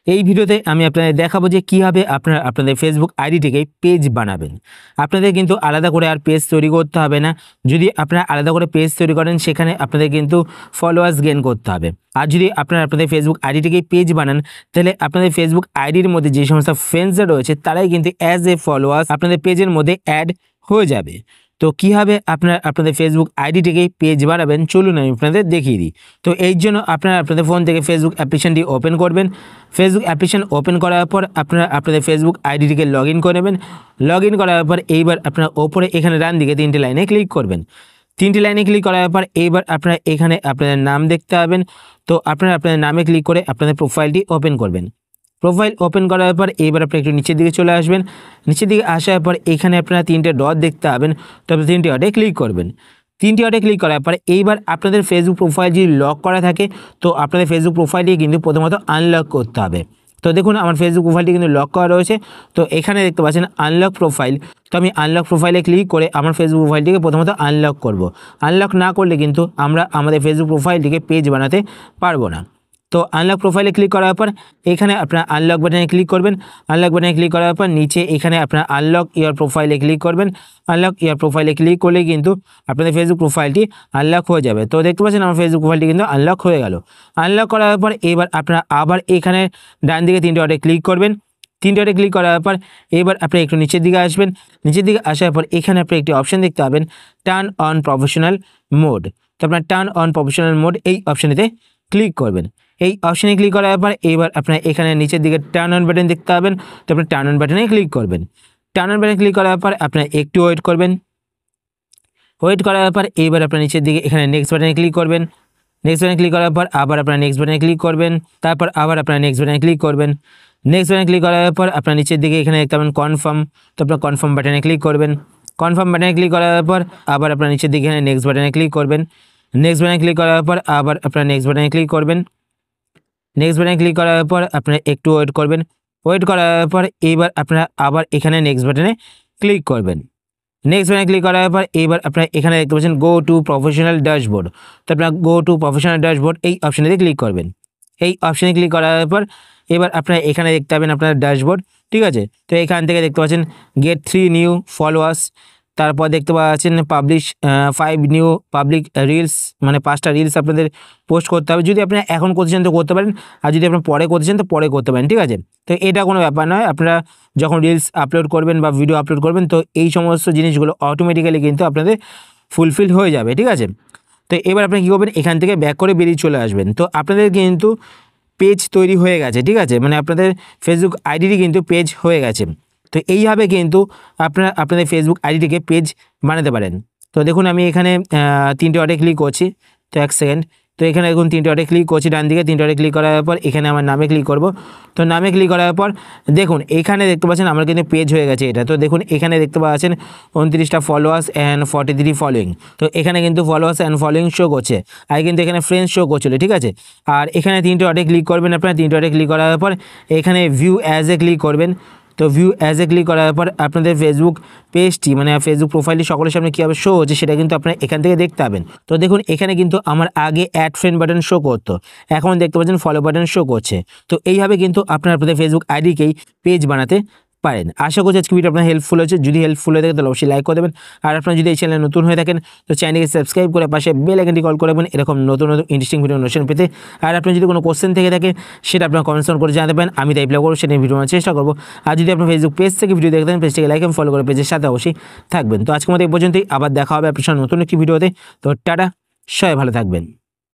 এই ভিডিওতে আমি আপনাদের দেখাবো যে কীভাবে আপনারা আপনাদের ফেসবুক আইডিটিকে পেজ বানাবেন। আপনাদের কিন্তু আলাদা করে আর পেজ তৈরি করতে হবে না। যদি আপনারা আলাদা করে পেজ তৈরি করেন সেখানে আপনাদের কিন্তু ফলোয়ার্স গেইন করতে হবে। আর যদি আপনারা আপনাদের ফেসবুক আইডিটিকে পেজ বানান তাহলে আপনাদের ফেসবুক আইডির মধ্যে যে সমস্ত ফ্রেন্ডসরা রয়েছে তারাই কিন্তু অ্যাজ এ ফলোয়ার্স আপনাদের পেজের মধ্যে অ্যাড হয়ে যাবে। তো কীভাবে আপনারা আপনাদের ফেসবুক আইডিটিকে পেজ বানাবেন চলুন আমি আপনাদের দেখিয়ে দিই। তো এই জন্য আপনারা আপনাদের ফোন থেকে ফেসবুক অ্যাপ্লিকেশনটি ওপেন করবেন। ফেসবুক অ্যাপ্লিকেশন ওপেন করার পর আপনারা আপনাদের ফেসবুক আইডিটিকে লগ ইন করে নেবেন। লগ ইন করার পর এইবার আপনারা ওপরে এখানে ডান দিকে 3টে লাইনে ক্লিক করবেন। 3টে লাইনে ক্লিক করার পর এইবার আপনারা এখানে আপনাদের নাম দেখতে পাবেন। তো আপনারা আপনাদের নামে ক্লিক করে আপনাদের প্রোফাইলটি ওপেন করবেন। প্রোফাইল ওপেন করার পর এইবার আপনি একটু নিচের দিকে চলে আসবেন। নিচের দিকে আসার পর এখানে আপনারা 3টে ডট দেখতে পাবেন। তবে 3টে ডটে ক্লিক করবেন। 3টে ডটে ক্লিক করার পর এইবার আপনাদের ফেসবুক প্রোফাইল যদি লক করা থাকে তো আপনাদের ফেসবুক প্রোফাইলটি কিন্তু প্রথমত আনলক করতে হবে। তো দেখুন আমার ফেসবুক প্রোফাইলটি কিন্তু লক করা রয়েছে। তো এখানে দেখতে পাচ্ছেন আনলক প্রোফাইল। তো আমি আনলক প্রোফাইলে ক্লিক করে আমার ফেসবুক প্রোফাইলটিকে প্রথমত আনলক করব। আনলক না করলে কিন্তু আমরা আমাদের ফেসবুক প্রোফাইলটিকে পেজ বানাতে পারবো না। তো আনলক প্রোফাইলে ক্লিক করার পর এখানে আপনারা আনলক বাটনে ক্লিক করবেন। আনলক বাটনে ক্লিক করার পর নিচে এখানে আপনারা আনলক ইওর প্রোফাইলে ক্লিক করবেন। আনলক ইওর প্রোফাইলে ক্লিক করলে কিন্তু আপনাদের ফেসবুক প্রোফাইলটি আনলক হয়ে যাবে। তো দেখতে পাচ্ছেন আমার ফেসবুক প্রোফাইলটি কিন্তু আনলক হয়ে গেল। আনলক করার পর এবার আপনারা আবার এখানে ডান দিকে 3টে ডটে ক্লিক করবেন। 3টে ডটে ক্লিক করার পর এবার আপনি একটু নিচের দিকে আসবেন। নিচের দিকে আসার পর এখানে আপনি একটি অপশন দেখতে পাবেন টার্ন অন প্রফেশনাল মোড। তো আপনার টার্ন অন প্রফেশনাল মোড এই অপশানেতে ক্লিক করবেন। এই অপশানে ক্লিক করার পর এবার আপনার এখানে নিচের দিকে টার্ন অন বাটন দেখতে পাবেন। তো আপনি টার্ন অন বাটনে ক্লিক করবেন। টার্ন অন বাটনে ক্লিক করার পর আপনার একটু ওয়েট করবেন। ওয়েট করার পর এবার আপনার নিচের দিকে এখানে নেক্সট বাটনে ক্লিক করবেন। নেক্সট বাটনে ক্লিক করার পর আবার আপনার নেক্সট বাটনে ক্লিক করবেন। তারপর আবার আপনার নেক্সট বাটনে ক্লিক করবেন। নেক্সট বাটনে ক্লিক করার পর আপনার নিচের দিকে এখানে দেখতে পাবেন কনফার্ম। তো আপনার কনফার্ম বাটনে ক্লিক করবেন। কনফার্ম বাটনে ক্লিক করার পর আবার আপনার নিচের দিকে এখানে নেক্সট বাটনে ক্লিক করবেন। নেক্সট বাটনে ক্লিক করার পর আবার আপনার নেক্সট বাটনে ক্লিক করবেন। নেক্সট বাটনে ক্লিক করার পর আপনারা একটু ওয়েট করবেন। ওয়েট করার পর এইবার আপনারা আবার এখানে নেক্সট বাটনে ক্লিক করবেন। নেক্সট বাটনে ক্লিক করার পর এইবার আপনারা এখানে দেখতে পাচ্ছেন গো টু প্রফেশনাল ড্যাশবোর্ড। তো আপনারা গো টু প্রফেশনাল ড্যাশবোর্ড এই অপশানেতে ক্লিক করবেন। এই অপশানে ক্লিক করার পর এবার আপনারা এখানে দেখতে পাবেন আপনার ড্যাশবোর্ড, ঠিক আছে। তো এখান থেকে দেখতে পাচ্ছেন গেট 3 নিউ ফলোয়ার্স। তারপর দেখতে পাচ্ছেন পাবলিশ 5 নিউ পাবলিক রিলস, মানে 5টা রিলস আপনাদের পোস্ট করতে হবে। যদি আপনারা এখন করতে চান তো করতে পারেন, আর যদি আপনারা পরে করতে চান তো পরে করতে পারেন, ঠিক আছে। তো এটা কোনো ব্যাপার নয়, আপনারা যখন রিলস আপলোড করবেন বা ভিডিও আপলোড করবেন তো এই সমস্ত জিনিসগুলো অটোমেটিক্যালি কিন্তু আপনাদের ফুলফিল হয়ে যাবে, ঠিক আছে। তো এবার আপনারা কী করবেন, এখান থেকে ব্যাক করে বেরিয়ে চলে আসবেন। তো আপনাদের কিন্তু পেজ তৈরি হয়ে গেছে, ঠিক আছে, মানে আপনাদের ফেসবুক আইডিটি কিন্তু পেজ হয়ে গেছে। তো এইভাবে কিন্তু আপনারা আপনাদের ফেসবুক আইডিটিকে পেজ বানাতে পারেন। তো দেখুন আমি এখানে 3টে ডটে ক্লিক করছি। তো 1 সেকেন্ড। তো এখানে দেখুন 3টে ডটে ক্লিক করছি ডান দিকে। 3টে ডটে ক্লিক করার পর এখানে আমার নামে ক্লিক করব। তো নামে ক্লিক করার পর দেখুন এখানে দেখতে পাচ্ছেন আমার কিন্তু পেজ হয়ে গেছে এটা। তো দেখুন এখানে দেখতে পাচ্ছেন 29টা ফলোয়ার্স অ্যান্ড 43 ফলোয়িং। তো এখানে কিন্তু ফলোয়ার্স অ্যান্ড ফলোয়িং শো করছে, আর কিন্তু এখানে ফ্রেন্ডস শো করছিল, ঠিক আছে। আর এখানে 3টে ডটে ক্লিক করবেন আপনারা। 3টে ডটে ক্লিক করার পর এখানে ভিউ অ্যাজ এ ক্লিক করবেন। তো ভিউ অ্যাজ এ ক্লিক করার পর আপনাদের ফেসবুক পেজটি মানে ফেসবুক প্রোফাইলটি সকলের সামনে কীভাবে শো হচ্ছে সেটা কিন্তু আপনারা এখান থেকে দেখতে পাবেন। তো দেখুন এখানে কিন্তু আমার আগে অ্যাড ফ্রেন্ড বাটন শো করতো, এখন দেখতে পাচ্ছেন ফলো বাটন শো করছে। তো এইভাবে কিন্তু আপনারা আপনাদের ফেসবুক আইডিকেই পেজ বানাতে পারেন। আশা করছি আজকে ভিডিও আপনার হেল্পফুল হয়েছে। যদি হেল্পফুল হয়ে থাকে তাহলে অবশ্যই লাইক করে দেবেন। আর আপনারা যদি এই চ্যানেলে নতুন হয়ে থাকেন তো চ্যানেলকে সাবস্ক্রাইব করে পাশে বেল আইকনটি কল করে দেবেন এরকম নতুন নতুন ইন্টারেস্টিং ভিডিও নোটিফিকেশন পেতে। আর আপনার যদি কোনো কোশ্চেন থেকে থাকে সেটা আপনারা কমেন্টস করে জানাতে পারেন, আমি তাই রিপ্লাই করবো, সেটা ভিডিও বানার চেষ্টা করবো। আর যদি আপনার ফেসবুক পেজ থেকে ভিডিও দেখতে থাকেন পেজটাকে লাইক এবং ফলো করে পেজের সাথে অবশ্যই থাকবেন। তো আজকের মতো এই পর্যন্তই, আবার দেখা হবে আপনার সাথে নতুন একটি ভিডিওতে। তো টাটা, সবাই ভালো থাকবেন।